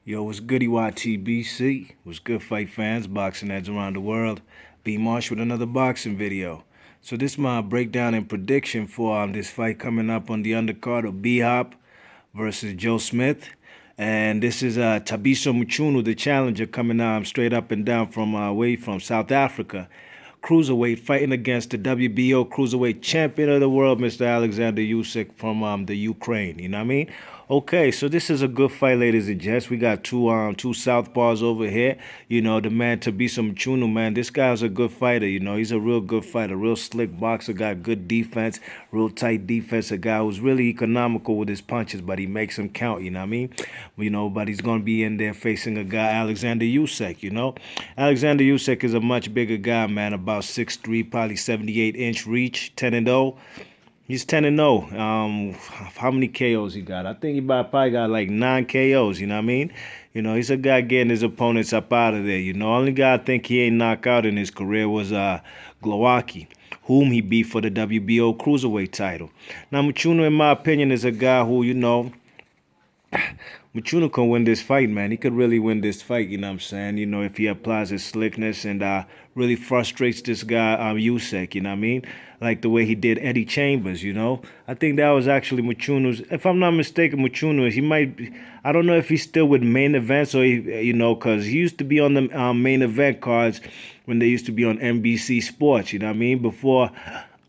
Yo, what's goody YTBC? What's good, fight fans, boxing heads around the world? B Marsh with another boxing video. So this is my breakdown and prediction for this fight coming up on the undercard of B-Hop versus Joe Smith. And this is Thabiso Mchunu, the challenger, coming out straight up and down from away from South Africa. Cruiserweight, fighting against the WBO cruiserweight champion of the world, Mr. Oleksandr Usyk from the Ukraine. You know what I mean? Okay, so this is a good fight, ladies and gents. We got two southpaws over here. You know, the man Thabiso Mchunu, man, this guy's a good fighter. You know, he's a real good fighter, real slick boxer, got good defense, real tight defense. A guy who's really economical with his punches, but he makes them count. You know what I mean? You know, but he's gonna be in there facing a guy, Oleksandr Usyk. You know, Oleksandr Usyk is a much bigger guy, man. About 6'3", probably 78-inch reach, 10-0. He's 10-0. How many KOs he got? I think he probably got like 9 KOs, you know what I mean? You know, he's a guy getting his opponents up out of there. You know, only guy I think he ain't knocked out in his career was Glowacki, whom he beat for the WBO Cruiserweight title. Now, Mchunu, in my opinion, is a guy who, you know, Mchunu can win this fight, man. He could really win this fight, you know what I'm saying? You know, if he applies his slickness and really frustrates this guy, Usyk, you know what I mean? Like the way he did Eddie Chambers, you know? I think that was actually Mchunu's, if I'm not mistaken, Mchunu, he might be, I don't know if he's still with main events or, you know, because he used to be on the main event cards when they used to be on NBC Sports, you know what I mean? Before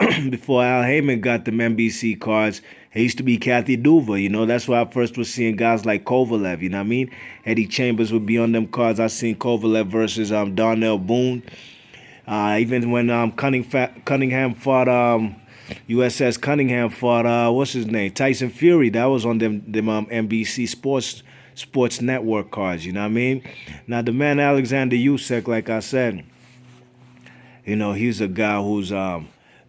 Al Heyman got them NBC cards, it used to be Kathy Duva, you know. That's why I first was seeing guys like Kovalev, you know what I mean? Eddie Chambers would be on them cards. I seen Kovalev versus Darnell Boone. Even when Cunningham fought USS Cunningham fought what's his name, Tyson Fury. That was on them NBC Sports Network cards. You know what I mean? Now the man Oleksandr Usyk, like I said, you know, he's a guy who's a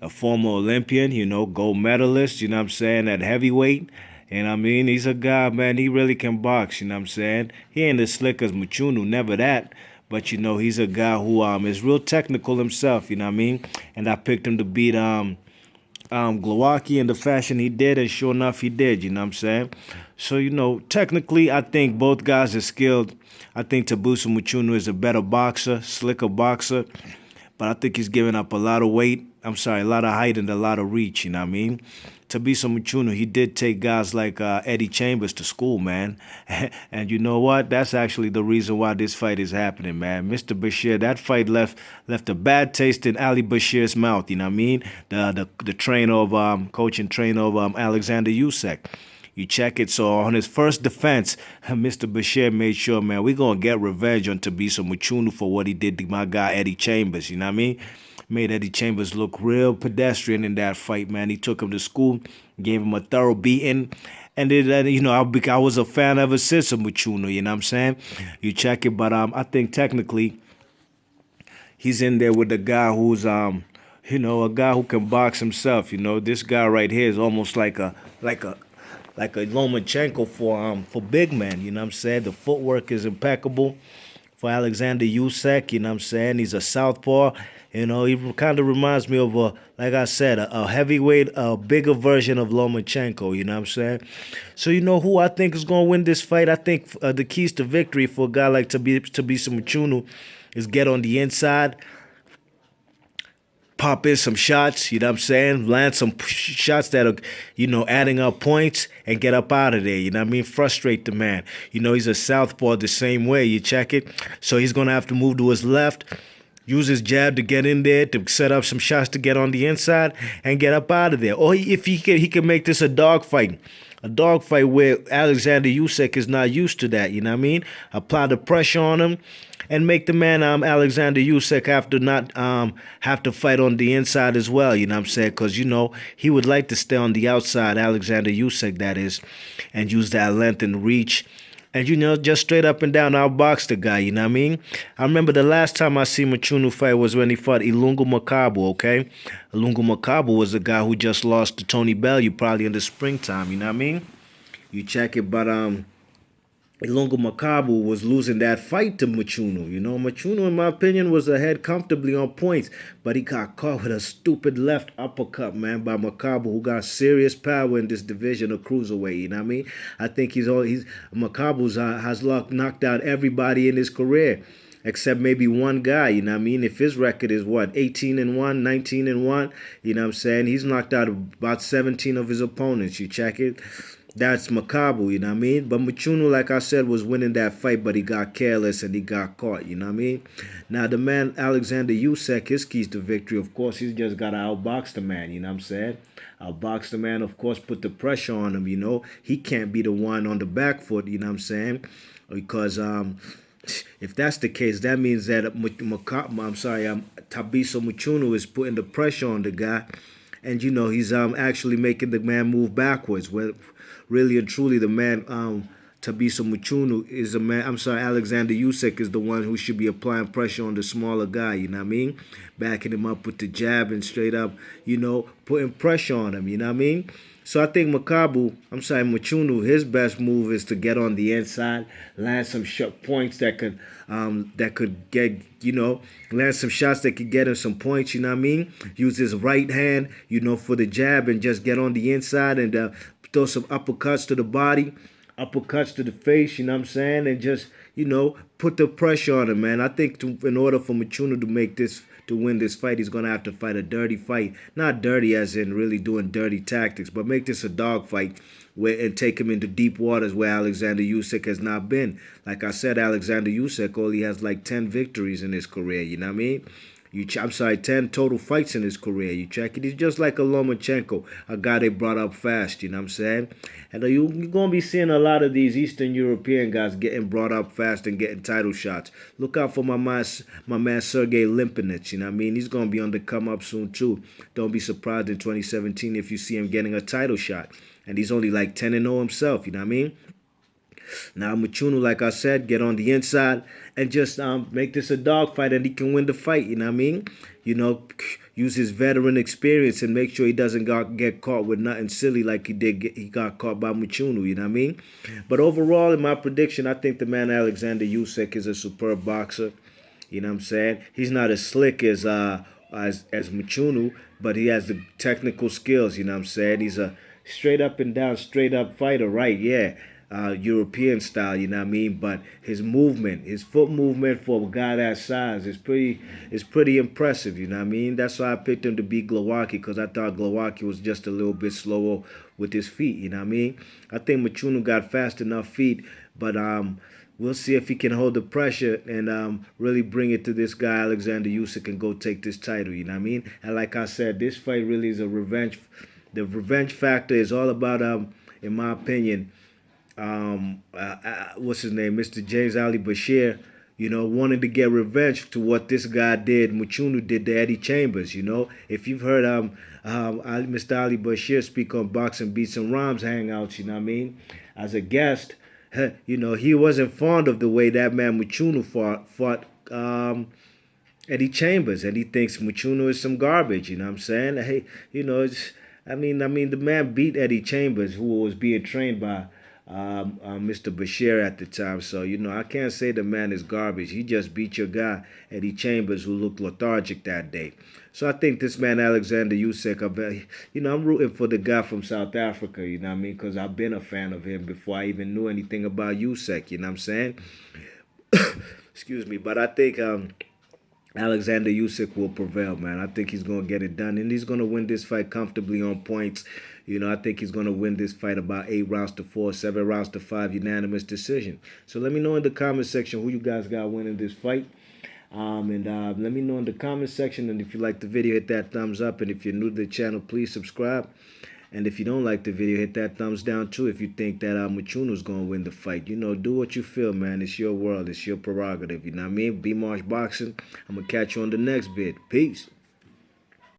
former Olympian. You know, gold medalist. You know what I'm saying, at heavyweight. And I mean, he's a guy, man. He really can box. You know what I'm saying? He ain't as slick as Mchunu, never that. But, you know, he's a guy who is real technical himself, you know what I mean? And I picked him to beat Glowacki in the fashion he did, and sure enough, he did, you know what I'm saying? So, you know, technically, I think both guys are skilled. I think Thabiso Mchunu is a better boxer, slicker boxer. But I think he's giving up a lot of weight. A lot of height and a lot of reach, you know what I mean? Thabiso Mchunu, he did take guys like Eddie Chambers to school, man. And you know what? That's actually the reason why this fight is happening, man. Mr. Bashir, that fight left a bad taste in Ali Bashir's mouth, you know what I mean? The trainer of coach and trainer of Oleksandr Usyk. You check it. So on his first defense, Mr. Bashir made sure, man, we're going to get revenge on Thabiso Mchunu for what he did to my guy Eddie Chambers, you know what I mean? Made Eddie Chambers look real pedestrian in that fight, man. He took him to school, gave him a thorough beating. And you know, I was a fan ever since of Mchunu, you know what I'm saying? You check it, but I think technically he's in there with the guy who's, you know, a guy who can box himself. You know, this guy right here is almost like a Lomachenko for big men, you know what I'm saying? The footwork is impeccable for Oleksandr Usyk, you know what I'm saying? He's a southpaw. You know, he kind of reminds me of, like I said, a heavyweight, a bigger version of Lomachenko, you know what I'm saying? So, you know who I think is going to win this fight? I think the keys to victory for a guy like Thabiso Mchunu is get on the inside, pop in some shots, you know what I'm saying? Land some shots that are, you know, adding up points and get up out of there, you know what I mean? Frustrate the man. You know, he's a southpaw the same way, you check it? So he's going to have to move to his left, use his jab to get in there, to set up some shots to get on the inside and get up out of there. Or if he can make this a dogfight. A dogfight where Oleksandr Usyk is not used to that, you know what I mean? Apply the pressure on him and make the man Oleksandr Usyk have to fight on the inside as well, you know what I'm saying? Because, you know, he would like to stay on the outside, Oleksandr Usyk, that is, and use that length and reach. And, you know, just straight up and down outbox the guy, you know what I mean? I remember the last time I seen Mchunu fight was when he fought Ilunga Makabu, okay? Ilunga Makabu was the guy who just lost to Tony Bellew probably in the springtime, you know what I mean? You check it, but Ilunga Makabu was losing that fight to Mchunu. You know, Mchunu, in my opinion, was ahead comfortably on points, but he got caught with a stupid left uppercut, man, by Makabu, who got serious power in this division of cruiserweight. You know what I mean? I think he's Makabu's has knocked out everybody in his career, except maybe one guy, you know what I mean? If his record is what, 18-1, 19-1, you know what I'm saying? He's knocked out about 17 of his opponents. You check it. That's Makabu, you know what I mean? But Mchunu, like I said, was winning that fight, but he got careless and he got caught, you know what I mean? Now, the man, Oleksandr Usyk, his keys to victory, of course, he's just got to outbox the man, you know what I'm saying? Outbox the man, of course, put the pressure on him, you know? He can't be the one on the back foot, you know what I'm saying? Because, if that's the case, that means that Thabiso Mchunu is putting the pressure on the guy, and you know he's actually making the man move backwards. Well, really and truly, the man Thabiso Mchunu is a man. Oleksandr Usyk is the one who should be applying pressure on the smaller guy. You know what I mean? Backing him up with the jab and straight up, you know, putting pressure on him. You know what I mean? So I think Mchunu, his best move is to get on the inside, land some points that could get, you know, land some shots that could get him some points, you know what I mean? Use his right hand, you know, for the jab and just get on the inside and throw some uppercuts to the body, uppercuts to the face, you know what I'm saying? And just, you know, put the pressure on him, man. I think in order for Mchunu to win this fight, he's going to have to fight a dirty fight. Not dirty as in really doing dirty tactics, but make this a dog fight and take him into deep waters where Oleksandr Usyk has not been. Like I said, Oleksandr Usyk only has like 10 victories in his career, you know what I mean? 10 total fights in his career. You check it. He's just like a Lomachenko, a guy they brought up fast, you know what I'm saying? And you're going to be seeing a lot of these Eastern European guys getting brought up fast and getting title shots. Look out for my man Sergey Limpinich, you know what I mean? He's going to be on the come up soon, too. Don't be surprised in 2017 if you see him getting a title shot. And he's only like 10-0 himself, you know what I mean? Now, Mchunu, like I said, get on the inside and just make this a dogfight and he can win the fight, you know what I mean? You know, use his veteran experience and make sure he doesn't get caught with nothing silly like he got caught by Mchunu, you know what I mean? But overall, in my prediction, I think the man Oleksandr Usyk is a superb boxer, you know what I'm saying? He's not as slick as Mchunu, but he has the technical skills, you know what I'm saying? He's a straight up and down, straight up fighter, right? Yeah. European style, you know what I mean? But his movement, his foot movement for a guy that size is pretty impressive, you know what I mean? That's why I picked him to beat Glowacki, because I thought Glowacki was just a little bit slower with his feet, you know what I mean? I think Mchunu got fast enough feet, but we'll see if he can hold the pressure and really bring it to this guy, Oleksandr Usyk, and go take this title, you know what I mean? And like I said, this fight really is a revenge. The revenge factor is all about, in my opinion, what's his name, Mr. James Ali Bashir, you know, wanted to get revenge to what this guy did, Mchunu did to Eddie Chambers, you know. If you've heard Mr. Ali Bashir speak on Boxing Beats and Rhymes Hangouts, you know what I mean, as a guest, you know, he wasn't fond of the way that man Mchunu fought Eddie Chambers, and he thinks Mchunu is some garbage, you know what I'm saying? Hey, you know, I mean, the man beat Eddie Chambers, who was being trained by Mr. Bashir at the time. So, you know, I can't say the man is garbage. He just beat your guy, Eddie Chambers, who looked lethargic that day. So I think this man, Oleksandr Usyk, you know, I'm rooting for the guy from South Africa, you know what I mean? Because I've been a fan of him before I even knew anything about Usyk, you know what I'm saying? Excuse me. But I think Oleksandr Usyk will prevail, man. I think he's going to get it done, and he's going to win this fight comfortably on points. You know, I think he's going to win this fight about 8 rounds to 4, 7 rounds to 5, unanimous decision. So let me know in the comment section who you guys got winning this fight. And let me know in the comment section. And if you like the video, hit that thumbs up. And if you're new to the channel, please subscribe. And if you don't like the video, hit that thumbs down too if you think that Mchunu's going to win the fight. You know, do what you feel, man. It's your world. It's your prerogative. You know what I mean? Be Marsh Boxing. I'm going to catch you on the next vid. Peace.